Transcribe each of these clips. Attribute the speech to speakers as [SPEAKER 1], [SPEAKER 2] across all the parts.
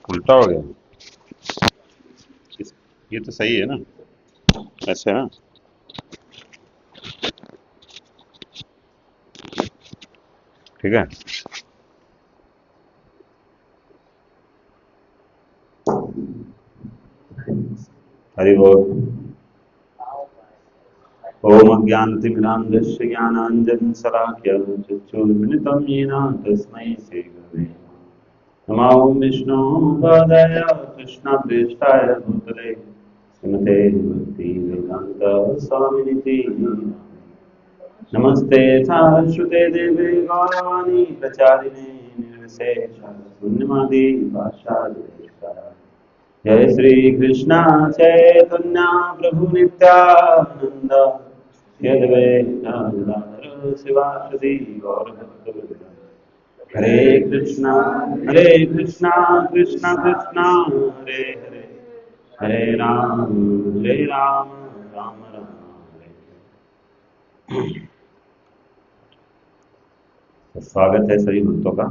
[SPEAKER 1] उल्टा हो गया। ये तो सही है ना, ऐसे है ना। ठीक है। हरि बोल। ओम अज्ञानतिमिरान्धस्य ज्ञानाञ्जनशलाकया चक्षुर्मिलितं येन तस्मै श्रीगुरवे नमः। ओम विष्णुपादाय कृष्णप्रेष्ठाय भूतले श्रीमते भक्तिवेदान्त स्वामिनिति नमस्ते सारस्वते देवे गौरवाणी प्रचारिणे निर्विशेष शून्यवादी भाषादिदेशाय। जय श्री कृष्ण चैतन्य प्रभु नित्यानंद श्री अद्वैत गदाधर शिवासदि गौरभक्तवृंद। हरे कृष्णा कृष्ण कृष्णा हरे हरे, हरे राम राम राम हरे हरे। तो स्वागत है सभी भक्तों का।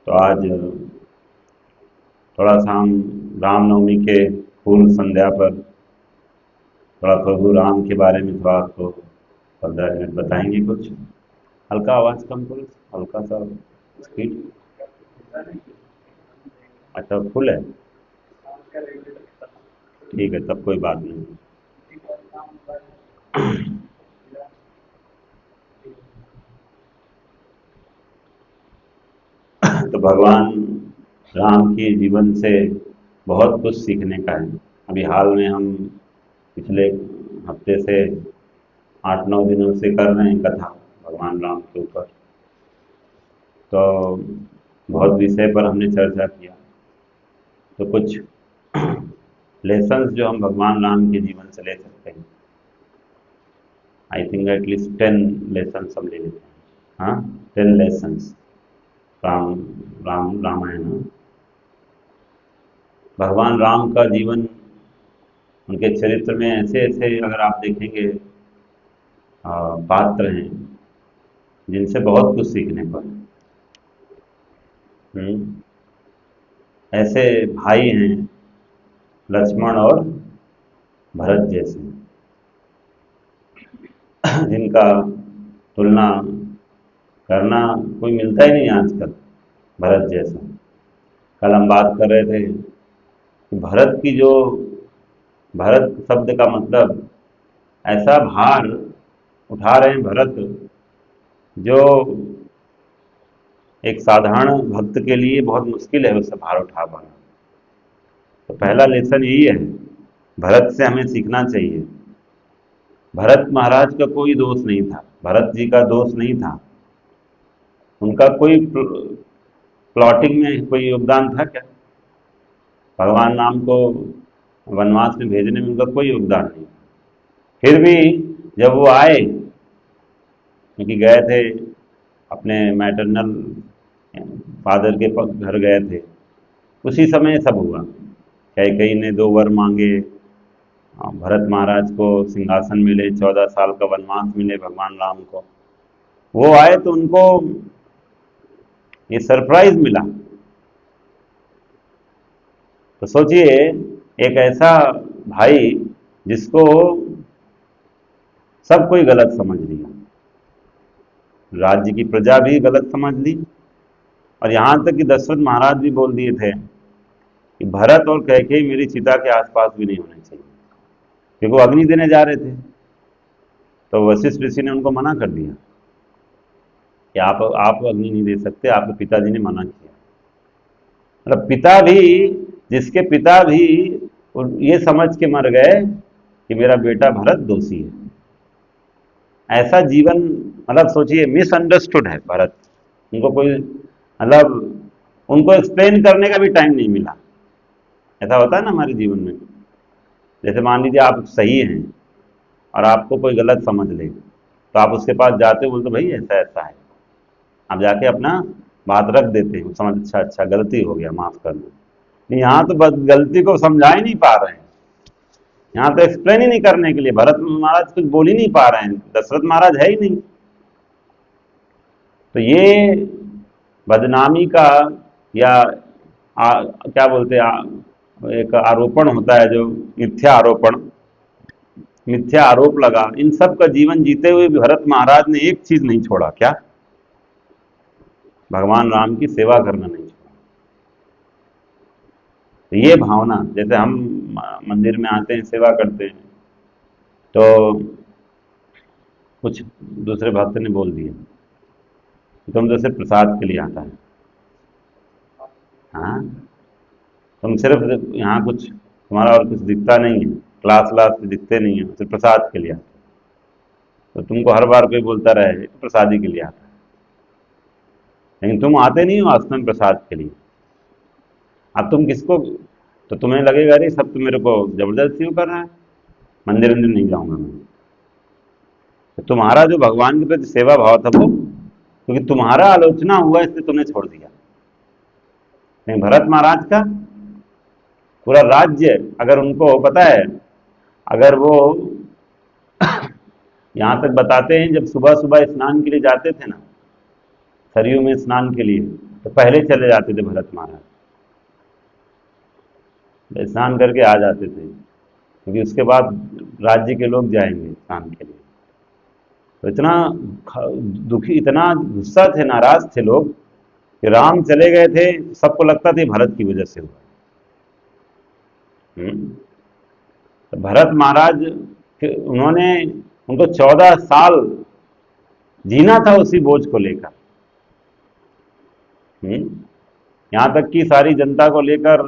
[SPEAKER 1] तो आज थोड़ा सा हम रामनवमी के पूर्व संध्या पर थोड़ा प्रभु राम के बारे में थोड़ा आपको 15 मिनट बताएंगे कुछ। हल्का आवाज कम करो, हल्का सा स्पीड। अच्छा फुल है, ठीक है तब कोई बात नहीं। तो भगवान राम के जीवन से बहुत कुछ सीखने का है। अभी हाल में हम पिछले हफ्ते से 8-9 दिनों से कर रहे हैं कथा भगवान राम के ऊपर। तो बहुत विषय पर हमने चर्चा किया। तो कुछ लेसन्स जो हम भगवान राम के जीवन से ले सकते हैं, आई थिंक एटलीस्ट 10 लेसन्स हम ले लेते हैं। हाँ, 10 लेसन्स राम रामायण में। भगवान राम का जीवन, उनके चरित्र में ऐसे ऐसे अगर आप देखेंगे पात्र हैं जिनसे बहुत कुछ सीखने को है। ऐसे भाई हैं लक्ष्मण और भरत जैसे, जिनका तुलना करना कोई मिलता ही नहीं आजकल भरत जैसा। कल हम बात कर रहे थे कि भरत की जो, भरत शब्द का मतलब ऐसा भार उठा रहे हैं भरत, जो एक साधारण भक्त के लिए बहुत मुश्किल है उससे भार उठा पाना। तो पहला लेसन यही है, भरत से हमें सीखना चाहिए। भरत महाराज का कोई दोष नहीं था, भरत जी का दोष नहीं था। उनका कोई प्लॉटिंग में कोई योगदान था क्या? भगवान राम को वनवास में भेजने में उनका कोई योगदान नहीं। फिर भी जब वो आए, क्योंकि गए थे अपने मैटरनल फादर के घर गए थे, उसी समय सब हुआ। कैकेयी ने 2 वर मांगे, भरत महाराज को सिंहासन मिले, 14 साल का वनवास मिले भगवान राम को। वो आए तो उनको ये सरप्राइज मिला। तो सोचिए, एक ऐसा भाई जिसको सब कोई गलत समझ लिया, राज्य की प्रजा भी गलत समझ ली, और यहाँ तक कि दशरथ महाराज भी बोल दिए थे कि भरत और कैकेयी मेरी चिता के आसपास भी नहीं होने चाहिए, क्योंकि वो अग्नि देने जा रहे थे। तो वशिष्ठ ऋषि ने उनको मना कर दिया कि आप अग्नि नहीं दे सकते, आपके पिताजी ने मना किया। मतलब पिता भी, जिसके पिता भी ये समझ के मर गए कि मेरा बेटा भरत दोषी है। ऐसा जीवन, मतलब सोचिए, मिसअंडरस्टूड है भरत। उनको कोई, मतलब उनको एक्सप्लेन करने का भी टाइम नहीं मिला। ऐसा होता है ना हमारे जीवन में। जैसे मान लीजिए आप सही हैं और आपको कोई गलत समझ ले, तो आप उसके पास जाते हो, बोलते भाई ऐसा ऐसा है। आप जाके अपना बात रख देते हैं, समझ, अच्छा अच्छा गलती हो गया, माफ कर दो। नहीं, यहाँ तो बस गलती को समझा ही नहीं पा रहे हैं। यहाँ तो एक्सप्लेन ही नहीं करने के लिए भरत महाराज कुछ बोल ही नहीं पा रहे हैं, दशरथ महाराज है ही नहीं। तो ये बदनामी का या क्या बोलते हैं, एक आरोपण होता है जो मिथ्या आरोपण, मिथ्या आरोप लगा, इन सब का जीवन जीते हुए भी भरत महाराज ने एक चीज नहीं छोड़ा, क्या? भगवान राम की सेवा करना नहीं छोड़ा। तो ये भावना, जैसे हम मंदिर में आते हैं, सेवा करते हैं, तो कुछ दूसरे भक्त ने बोल दिया तुम तो सिर्फ प्रसाद के लिए आता है। हाँ, तुम सिर्फ यहाँ कुछ तुम्हारा और कुछ दिखता नहीं है, क्लास व्लास में दिखते नहीं है, सिर्फ प्रसाद के लिए आता है। तो तुमको हर बार कोई बोलता रहे तो प्रसादी के लिए आता है, लेकिन तुम आते नहीं हो वास्तव में प्रसाद के लिए। अब तुम किसको, तो तुम्हें लगेगा अरे सब तो मेरे को जबरदस्ती क्यों कर रहा है, मंदिर वंदिर नहीं जाऊंगा मैं। तो तुम्हारा जो भगवान के प्रति सेवा भाव था वो, क्योंकि तुम्हारा आलोचना हुआ इसलिए तुमने छोड़ दिया। लेकिन भरत महाराज का पूरा राज्य, अगर उनको पता है, अगर वो यहाँ तक बताते हैं जब सुबह सुबह स्नान के लिए जाते थे ना, सरयू में स्नान के लिए, तो पहले चले जाते थे भरत महाराज, स्नान करके आ जाते थे, क्योंकि उसके बाद राज्य के लोग जाएंगे स्नान के लिए। तो इतना दुखी, इतना गुस्सा थे, नाराज थे लोग कि राम चले गए थे, सबको लगता था ये भरत की वजह से हुआ। तो भरत महाराज उन्होंने, उनको 14 साल जीना था उसी बोझ को लेकर। यहाँ तक कि सारी जनता को लेकर,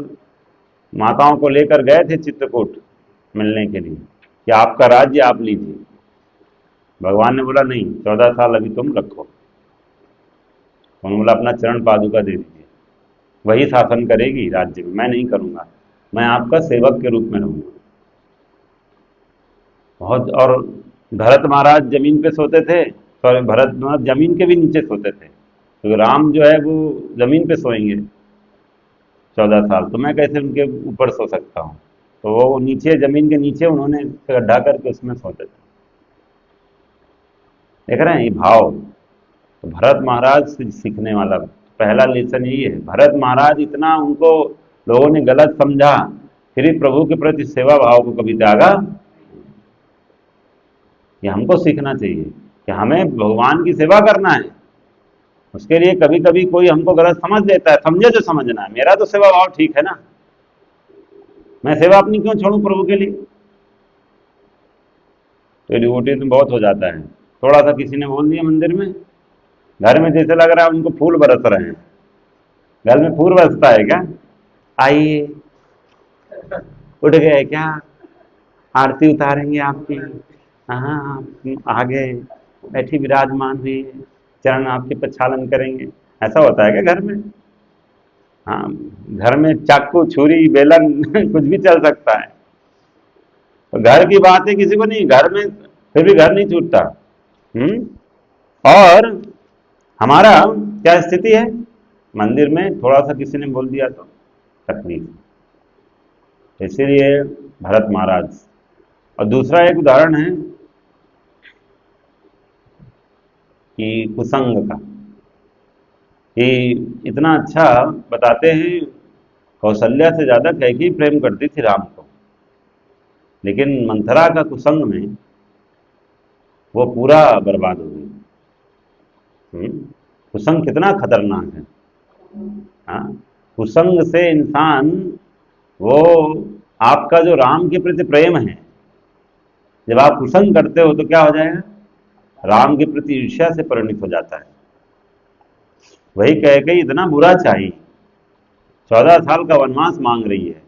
[SPEAKER 1] माताओं को लेकर गए थे चित्रकूट मिलने के लिए कि आपका राज्य आप लीजिए। भगवान ने बोला नहीं, 14 साल अभी तुम रखो। उन्होंने बोला अपना चरण पादुका दे दीजिए, वही शासन करेगी राज्य में, मैं नहीं करूंगा, मैं आपका सेवक के रूप में रहूंगा। बहुत, और भरत महाराज जमीन पे सोते थे, सॉरी भरत महाराज जमीन के भी नीचे सोते थे, तो राम जो है वो जमीन पे सोएंगे 14 साल, तो मैं कैसे उनके ऊपर सो सकता हूँ। तो वो नीचे, जमीन के नीचे उन्होंने गड्ढा करके उसमें सोते थे। देख रहे हैं ये भाव। तो भरत महाराज से सीखने वाला पहला लेसन यही है। भरत महाराज इतना उनको लोगों ने गलत समझा, फिर भी प्रभु के प्रति सेवा भाव को कभी त्यागा। ये हमको सीखना चाहिए कि हमें भगवान की सेवा करना है। उसके लिए कभी कभी कोई हमको गलत समझ लेता है, समझे जो समझना है, मेरा तो सेवा भाव ठीक है ना, मैं सेवा अपनी क्यों छोड़ूं प्रभु के लिए। तो डिवोटी में बहुत हो जाता है, थोड़ा सा किसी ने बोल दिया मंदिर में, घर में जैसे लग रहा है उनको फूल बरस रहे हैं। घर में फूल बरसता है क्या? आइए, उठ गए क्या, आरती उतारेंगे आपकी, हाँ आप आगे बैठी विराजमान हुई है, चरण आपके प्रक्षालन करेंगे, ऐसा होता है क्या घर में? हाँ, घर में चाकू छुरी बेलन कुछ भी चल सकता है। तो घर की बात है, किसी को नहीं, घर में फिर भी घर नहीं छूटता। और हमारा क्या स्थिति है, मंदिर में थोड़ा सा किसी ने बोल दिया तो तकलीफ। इसीलिए भरत महाराज। और दूसरा एक उदाहरण है कि कुसंग का, कि इतना अच्छा बताते हैं, कौशल्या से ज्यादा कैकेयी प्रेम करती थी राम को, लेकिन मंथरा का कुसंग में वो पूरा बर्बाद हो गई। कुसंग कितना खतरनाक है। हाँ, कुसंग से इंसान, वो आपका जो राम के प्रति प्रेम है, जब आप कुसंग करते हो तो क्या हो जाएगा, राम के प्रति ईर्ष्या से परिणित हो जाता है। वही कह के इतना बुरा चाहिए, 14 साल का वनवास मांग रही है।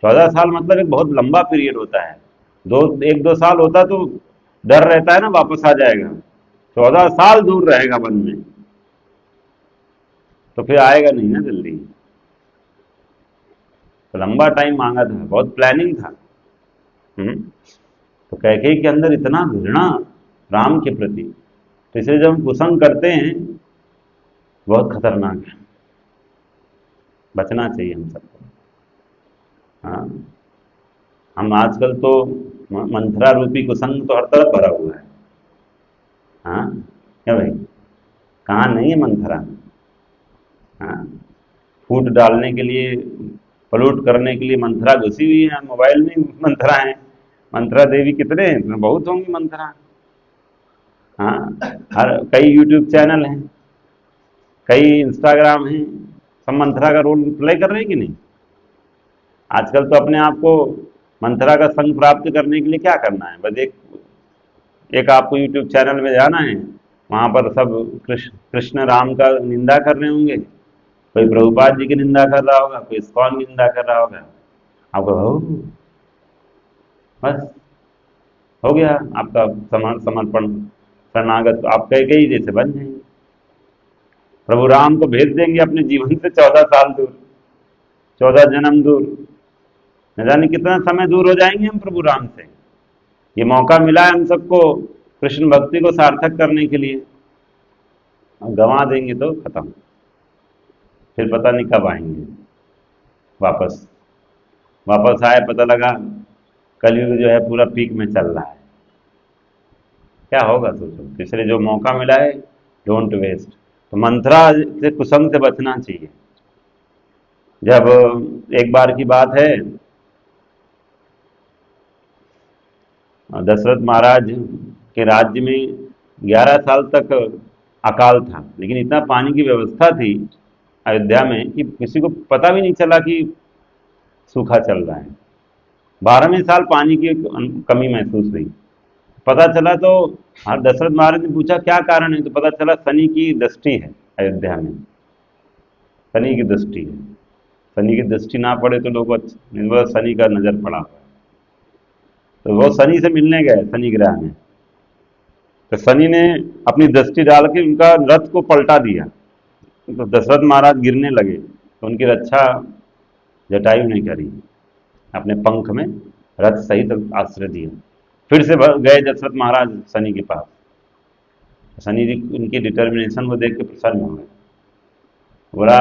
[SPEAKER 1] 14 साल मतलब एक बहुत लंबा पीरियड होता है। 1-2 साल होता तो डर रहता है ना वापस आ जाएगा, 14 साल दूर रहेगा वन में, तो फिर आएगा नहीं ना जल्दी। तो लंबा टाइम मांगा था, बहुत प्लानिंग था। तो कैकेयी के अंदर इतना घृणा राम के प्रति, तो इसलिए जब हम कुसंग करते हैं, बहुत खतरनाक है, बचना चाहिए हम सबको। हाँ, हम आजकल तो मंथरा रूपी कुसंग तो हर तरफ भरा हुआ है। हाँ, क्या भाई, कहाँ नहीं है मंथरा? हाँ, फूट डालने के लिए, पलूट करने के लिए मंथरा घुसी हुई है, मोबाइल में ही मंथरा है। मंथरा देवी कितने हैं? इसमें बहुत होंगी मंथरा। हाँ, हर कई यूट्यूब चैनल हैं, कई इंस्टाग्राम हैं, सब मंथरा का रोल प्ले कर रहे हैं कि नहीं? आजकल तो अपने आप को मंथरा का संग प्राप्त करने के लिए क्या करना है, बस एक एक आपको यूट्यूब चैनल में जाना है, वहां पर सब कृष्ण कृष्ण राम का निंदा कर रहे होंगे, कोई प्रभुपाद जी की निंदा कर रहा होगा, कोई इस्कॉन की निंदा कर रहा होगा। आपको हो, बस हो गया आपका समर्पण, शरणागत, आप कई कई जैसे बन जाएंगे। प्रभु राम को भेज देंगे अपने जीवन से 14 साल दूर, 14 जन्म दूर, न जाने कितना समय दूर हो जाएंगे हम प्रभु राम से। ये मौका मिला है हम सबको कृष्ण भक्ति को सार्थक करने के लिए, और गंवा देंगे तो खत्म, फिर पता नहीं कब आएंगे वापस। वापस आए पता लगा कलयुग जो है पूरा पीक में चल रहा है, क्या होगा सोचो। इसलिए जो मौका मिला है, डोंट वेस्ट। तो मंत्रा से, कुसंग से बचना चाहिए। जब एक बार की बात है, दशरथ महाराज के राज्य में 11 साल तक अकाल था, लेकिन इतना पानी की व्यवस्था थी अयोध्या में कि किसी को पता भी नहीं चला कि सूखा चल रहा है। 12वें साल पानी की कमी महसूस हुई, पता चला तो हर दशरथ महाराज ने पूछा क्या कारण है, तो पता चला शनि की दृष्टि है अयोध्या में, शनि की दृष्टि है। शनि की दृष्टि ना पड़े तो लोग शनि का नजर पड़ा हुआ है। तो वो शनि से मिलने गए, शनि ग्रह में, तो शनि ने अपनी दृष्टि डाल के उनका रथ को पलटा दिया, तो दशरथ महाराज गिरने लगे, तो उनकी रक्षा जटायु ने करी, अपने पंख में रथ सहित आश्रय दिया। फिर से गए दशरथ महाराज शनि के पास, शनि जी उनकी डिटर्मिनेशन को देख के प्रसन्न हो गए, बोला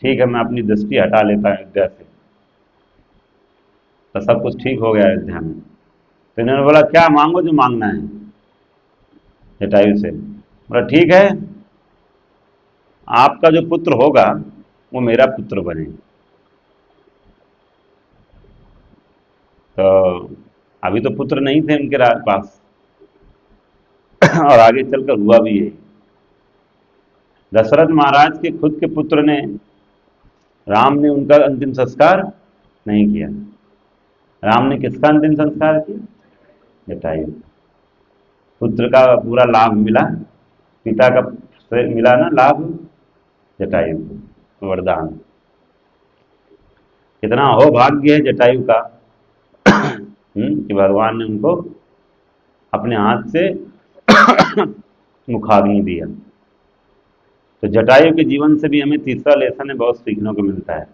[SPEAKER 1] ठीक है मैं अपनी दृष्टि हटा लेता अयोध्या से। तो सब कुछ ठीक हो गया अयोध्या में। तो इन्होंने बोला क्या मांगो, जो मांगना है, जटायु से। बोला ठीक है, आपका जो पुत्र होगा वो मेरा पुत्र बने। तो अभी तो पुत्र नहीं थे उनके पास, और आगे चलकर हुआ भी है। दशरथ महाराज के खुद के पुत्र ने, राम ने उनका अंतिम संस्कार नहीं किया। राम ने किसका अंतिम संस्कार किया? जटायु। पुत्र का पूरा लाभ मिला, पिता का से मिला ना लाभ जटायु को, वरदान। कितना हो भाग्य है जटायु का कि भगवान ने उनको अपने हाथ से मुखाग्नि दिया। तो जटायु के जीवन से भी हमें तीसरा लेसन है, बहुत सीखने को मिलता है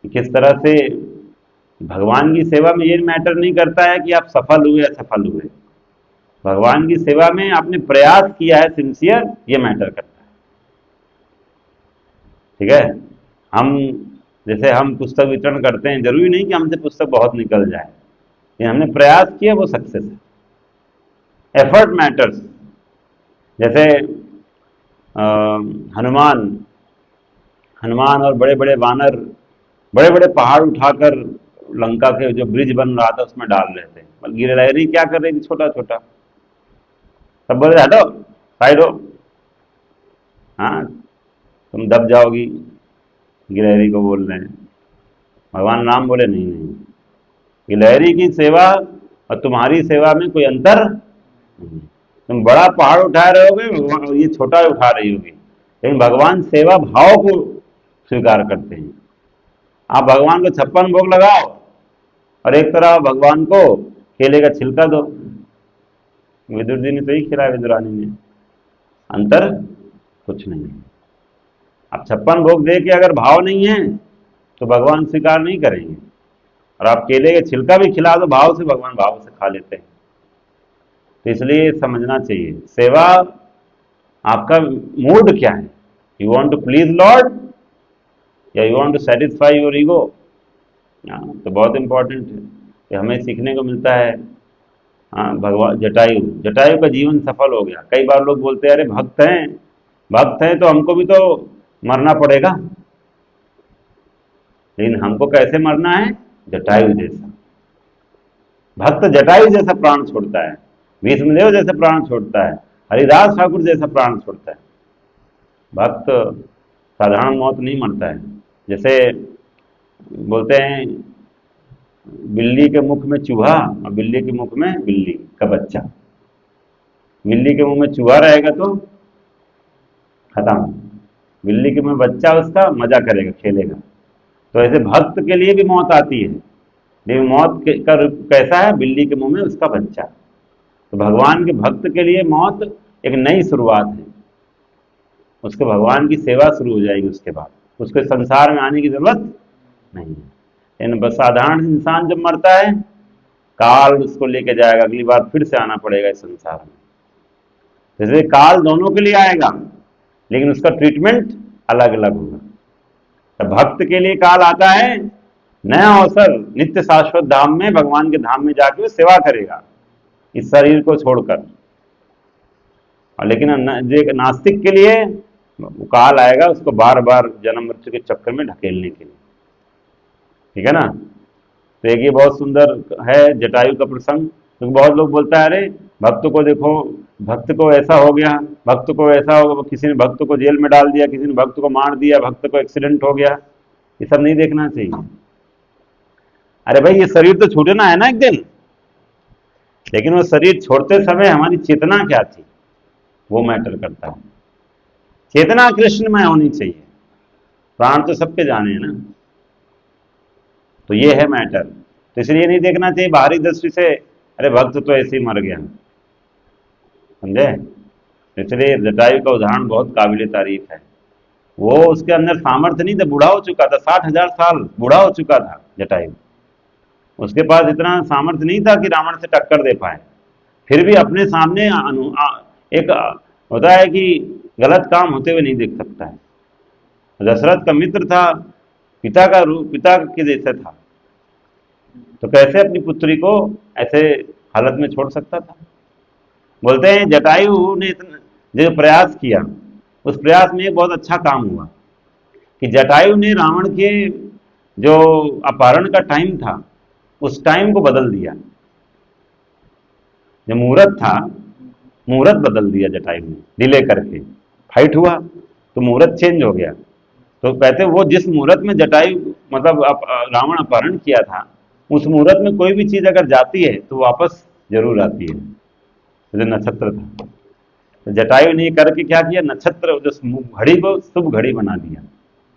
[SPEAKER 1] कि किस तरह से भगवान की सेवा में ये मैटर नहीं करता है कि आप सफल हुए असफल हुए, भगवान की सेवा में आपने प्रयास किया है सिंसियर, ये मैटर करता है। ठीक है, हम जैसे हम पुस्तक वितरण करते हैं, जरूरी नहीं कि हमसे पुस्तक बहुत निकल जाए, ये हमने प्रयास किया वो सक्सेस है। Effort matters. जैसे अ, हनुमान हनुमान और बड़े बड़े वानर बड़े बड़े पहाड़ उठाकर लंका के जो ब्रिज बन रहा था उसमें डाल रहे थे, गिरिरारी क्या कर रही थी, छोटा छोटा। सब बोले हटो, साइड हो, हाँ तुम दब जाओगी, गिलहरी को बोल रहे हैं। भगवान राम बोले नहीं नहीं, गिलहरी की सेवा और तुम्हारी सेवा में कोई अंतर नहीं। तुम बड़ा पहाड़ उठा रहे होगे, ये छोटा उठा रही होगी, लेकिन भगवान सेवा भाव को स्वीकार करते हैं। आप भगवान को 56 भोग लगाओ और एक तरह भगवान को केले का छिलका दो। विदुर जी ने तो ही खिलाया, विदुरानी ने। अंतर कुछ नहीं है। आप 56 भोग दे के अगर भाव नहीं है तो भगवान स्वीकार नहीं करेंगे, और आप केले का छिलका भी खिला दो भाव से, भगवान भाव से खा लेते हैं। तो इसलिए समझना चाहिए सेवा, आपका मूड क्या है, you want to please lord या you want to satisfy your ego. तो बहुत इंपॉर्टेंट है कि हमें सीखने को मिलता है। हाँ, भगवान जटायु जटायु का जीवन सफल हो गया। कई बार लोग बोलते हैं अरे भक्त हैं, भक्त है तो हमको भी तो मरना पड़ेगा, लेकिन हमको कैसे मरना है? जटायु जैसा। भक्त जटायु जैसा प्राण छोड़ता है, भीष्मदेव जैसा प्राण छोड़ता है, हरिदास ठाकुर जैसा प्राण छोड़ता है। भक्त साधारण मौत नहीं मरता है। जैसे बोलते हैं, बिल्ली के मुख में चूहा और बिल्ली के मुख में बिल्ली का बच्चा। बिल्ली के मुंह में चूहा रहेगा तो खत्म, बिल्ली के मुंह में बच्चा उसका मजा करेगा, खेलेगा। तो ऐसे भक्त के लिए भी मौत आती है, लेकिन मौत का रूप कैसा है? बिल्ली के मुंह में उसका बच्चा। तो भगवान के भक्त के लिए मौत एक नई शुरुआत है, उसके भगवान की सेवा शुरू हो जाएगी, उसके बाद उसके संसार में आने की जरूरत नहीं है। लेकिन बस साधारण इंसान जब मरता है, काल उसको लेके जाएगा, अगली बार फिर से आना पड़ेगा इस संसार में। जैसे काल दोनों के लिए आएगा, लेकिन उसका ट्रीटमेंट अलग अलग होगा। तो भक्त के लिए काल आता है नया अवसर, नित्य शाश्वत धाम में, भगवान के धाम में जाके वो सेवा करेगा इस शरीर को छोड़कर। और लेकिन जो नास्तिक के लिए काल आएगा उसको बार बार जन्म मृत्यु के चक्कर में ढकेलने के लिए। ठीक है ना? तो एक ये बहुत सुंदर है जटायु का प्रसंग। तो बहुत लोग बोलता है, अरे भक्त को देखो, भक्त को ऐसा हो गया, भक्त को ऐसा हो गया, किसी ने भक्त को जेल में डाल दिया, किसी ने भक्त को मार दिया, भक्त को एक्सीडेंट हो गया। ये सब नहीं देखना चाहिए। अरे भाई, ये शरीर तो छूटना है ना एक दिन, लेकिन वो शरीर छोड़ते समय हमारी चेतना क्या थी, वो मैटर करता है। चेतना कृष्णमय होनी चाहिए। प्राण तो सबके जाने हैं ना, तो ये है मैटर। तो इसलिए नहीं देखना चाहिए बाहरी दृष्टि से, अरे भक्त तो ऐसे ही मर गया, समझे? इसलिए जटायु का उदाहरण बहुत काबिल तारीफ है। वो उसके अंदर सामर्थ्य नहीं था, बूढ़ा हो चुका था, 60,000 साल बूढ़ा हो चुका था जटायु। उसके पास इतना सामर्थ्य नहीं था कि रावण से टक्कर दे पाए। फिर भी अपने सामने एक होता है कि गलत काम होते हुए नहीं देख सकता है। दशरथ का मित्र था, पिता का रूप, पिता के जैसे था, तो कैसे अपनी पुत्री को ऐसे हालत में छोड़ सकता था? बोलते हैं जटायु ने जो प्रयास किया, उस प्रयास में एक बहुत अच्छा काम हुआ कि जटायु ने रावण के जो अपहरण का टाइम था, उस टाइम को बदल दिया। जो मुहूर्त था, मुहूर्त बदल दिया जटायु ने, डिले करके फाइट हुआ तो मुहूर्त चेंज हो गया। तो कहते वो जिस मुहूर्त में जटायु मतलब रावण अपहरण किया था, उस मुहूर्त में कोई भी चीज अगर जाती है तो वापस जरूर आती है। जो नक्षत्र था, तो जटायु ने करके क्या किया, नक्षत्र जो घड़ी को शुभ घड़ी बना दिया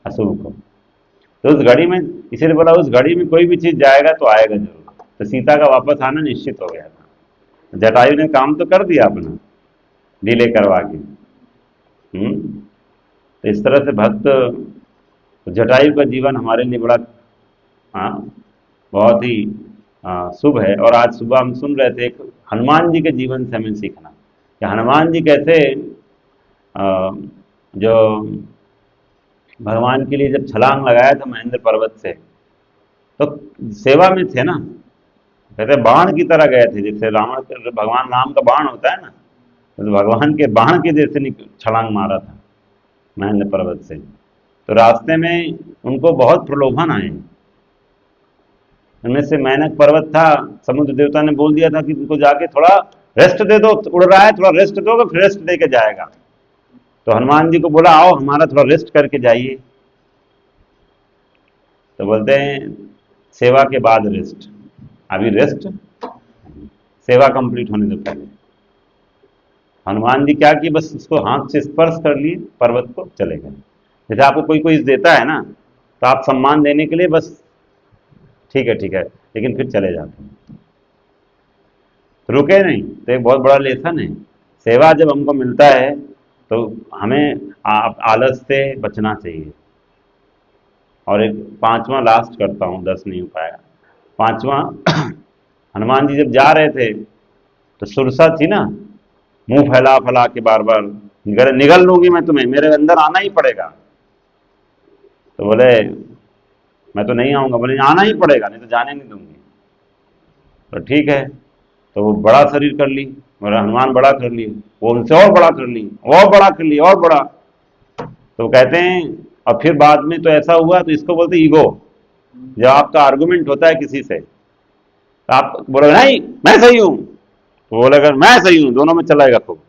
[SPEAKER 1] अशुभ को। तो उस घड़ी में, इसीलिए बोला उस घड़ी में कोई भी चीज जाएगा तो आएगा जरूर। तो सीता का वापस आना निश्चित हो गया था। जटायु ने काम तो कर दिया अपना, डिले करवा के। तो इस तरह से भक्त, जटायु का जीवन हमारे लिए बड़ा बहुत ही शुभ है। और आज सुबह हम सुन रहे थे, एक हनुमान जी के जीवन से हमें सीखना कि हनुमान जी कैसे जो भगवान के लिए जब छलांग लगाया था महेंद्र पर्वत से, तो सेवा में थे ना। कहते बाण की तरह गए थे, जैसे रावण, भगवान राम का बाण होता है ना, तो भगवान के बाण के जैसे छलांग मारा था महेंद्र पर्वत से। तो रास्ते में उनको बहुत प्रलोभन आए। उनमें से मैनक पर्वत था, समुद्र देवता ने बोल दिया था कि उनको जाके थोड़ा रेस्ट दे दो, उड़ रहा है, थोड़ा रेस्ट दोगे फिर रेस्ट दे के जाएगा। तो हनुमान जी को बोला, आओ हमारा थोड़ा रेस्ट करके जाइए। तो बोलते हैं सेवा के बाद रेस्ट, अभी रेस्ट, सेवा कंप्लीट होने दो पहले। हनुमान जी क्या किए, बस उसको हाथ से स्पर्श कर लिए पर्वत को, चले गए। जैसे आपको कोई कोई देता है ना, तो आप सम्मान देने के लिए बस ठीक है ठीक है, लेकिन फिर चले जाते हैं, रुके नहीं। तो एक बहुत बड़ा लेसन है, सेवा जब हमको मिलता है तो हमें आलस से बचना चाहिए। और एक पांचवा लास्ट करता हूँ, 10 नहीं हो पाएगा। पांचवा, हनुमान जी जब जा रहे थे तो सुरसा थी ना, मुंह फैला फैला के बार बार, निगल लूंगी मैं तुम्हें, मेरे अंदर आना ही पड़ेगा। तो बोले मैं तो नहीं आऊंगा। बोले आना ही पड़ेगा, नहीं तो जाने नहीं दूंगी। तो ठीक है, तो वो बड़ा शरीर कर ली, मेरा हनुमान बड़ा कर ली, वो उनसे और बड़ा कर ली, और बड़ा कर ली, और बड़ा। तो कहते हैं, और फिर बाद में तो ऐसा हुआ, तो इसको बोलते ईगो। जब आपका आर्गुमेंट होता है किसी से, तो आप बोलोगे नहीं मैं सही हूं, तो बोलेगा मैं सही हूं, दोनों में चलाएगा खूब,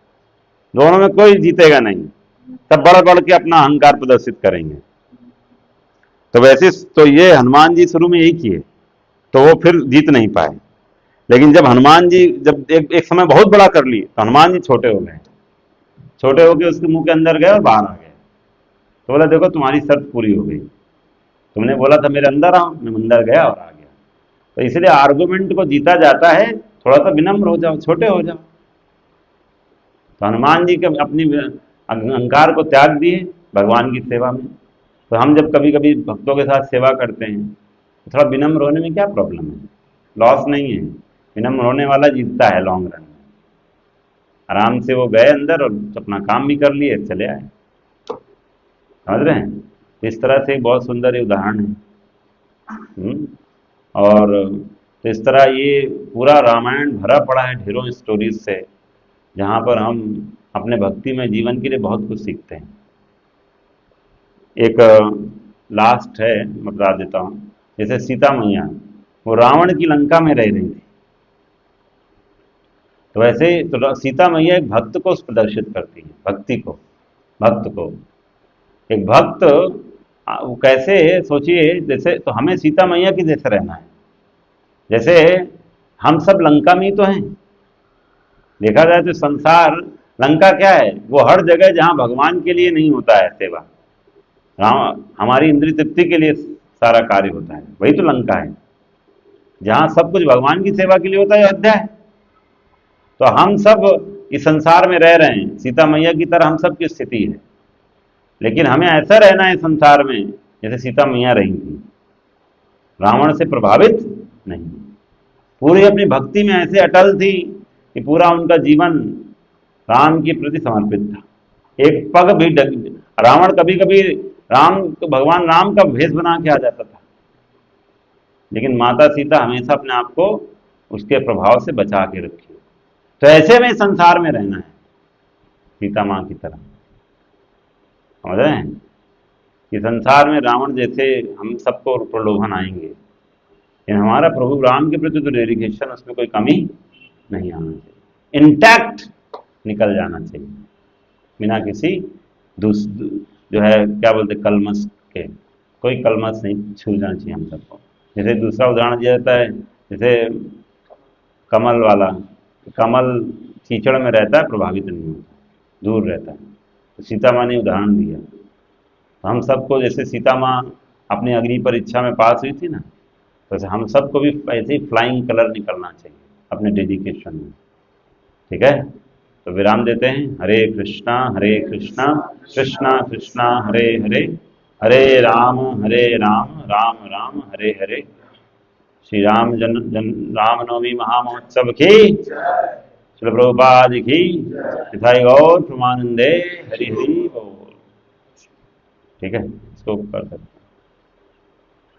[SPEAKER 1] दोनों में कोई जीतेगा नहीं, तब बढ़ बढ़ के अपना अहंकार प्रदर्शित करेंगे। तो वैसे तो ये हनुमान जी शुरू में यही किए, तो वो फिर जीत नहीं पाए। लेकिन जब हनुमान जी जब एक समय बहुत बड़ा कर लिए, तो हनुमान जी छोटे हो गए, छोटे होके उसके मुंह के अंदर गए और बाहर आ गए। तो बोला देखो तुम्हारी शर्त पूरी हो गई, तुमने बोला था मेरे अंदर आओ, मैं अंदर गया और आ गया। तो इसलिए आर्गुमेंट को जीता जाता है, थोड़ा सा विनम्र हो जाओ, छोटे हो जाओ। तो हनुमान जी के अपनी अहंकार को त्याग दिए भगवान की सेवा में। तो हम जब कभी कभी भक्तों के साथ सेवा करते हैं, तो थोड़ा विनम्र होने में क्या प्रॉब्लम है, लॉस नहीं है। विनम्र होने वाला जीतता है लॉन्ग रन में। आराम से वो गए अंदर और अपना काम भी कर लिए, चले आए। समझ रहे हैं? तो इस तरह से एक बहुत सुंदर ये उदाहरण है। और तो इस तरह ये पूरा रामायण भरा पड़ा है ढेरों स्टोरीज से, जहाँ पर हम अपने भक्ति में जीवन के लिए बहुत कुछ सीखते हैं। एक लास्ट है, मैं बता देता हूँ। जैसे सीता मैया, वो रावण की लंका में रह रही थी, तो वैसे तो सीता मैया एक भक्त को प्रदर्शित करती है, भक्ति को, भक्त को। एक भक्त वो कैसे, सोचिए, जैसे तो हमें सीता मैया की जैसे रहना है। जैसे हम सब लंका में ही तो हैं। देखा जाए तो संसार लंका क्या है, वो हर जगह जहाँ भगवान के लिए नहीं होता है सेवा, हमारी इंद्रिय तृप्ति के लिए सारा कार्य होता है, वही तो लंका है। जहाँ सब कुछ भगवान की सेवा के लिए होता है, अयोध्या है। तो हम सब इस संसार में रह रहे हैं, सीता मैया की तरह हम सब की स्थिति है। लेकिन हमें ऐसा रहना है संसार में जैसे सीता मैया रही थी, रावण से प्रभावित नहीं, पूरी अपनी भक्ति में ऐसे अटल थी कि पूरा उनका जीवन राम के प्रति समर्पित था। एक पग भी रावण कभी कभी राम तो भगवान राम का भेष बना के आ जाता था, लेकिन माता सीता हमेशा अपने आप को उसके प्रभाव से बचा के रखी। तो ऐसे में संसार में रहना है सीता माँ की तरह। समझ रहे हैं कि संसार में रावण जैसे हम सबको प्रलोभन आएंगे, लेकिन हमारा प्रभु राम के प्रति तो डेडिकेशन, उसमें कोई कमी नहीं आना चाहिए, इंटैक्ट निकल जाना चाहिए, बिना किसी जो है क्या बोलते कलमश के, कोई कलमश नहीं छू जाना चाहिए हम सबको। जैसे दूसरा उदाहरण दिया जाता है, जैसे कमल वाला, कमल कीचड़ में रहता है, प्रभावित नहीं होता, दूर रहता है। तो सीता माँ ने उदाहरण दिया। तो हम सबको जैसे सीता माँ अपनी अग्नि परीक्षा में पास हुई थी ना, तो हम सबको भी ऐसे ही फ्लाइंग कलर निकलना चाहिए अपने डेडिकेशन में। ठीक है, तो विराम देते हैं। हरे कृष्णा कृष्णा कृष्णा हरे हरे, हरे राम राम राम हरे हरे। श्री राम रामनवमी महामहोत्सव की, श्री प्रभुपाद की, यथाई गौर प्रमानंदे, हरि हरि बोल। ठीक है, इसको कर सकते।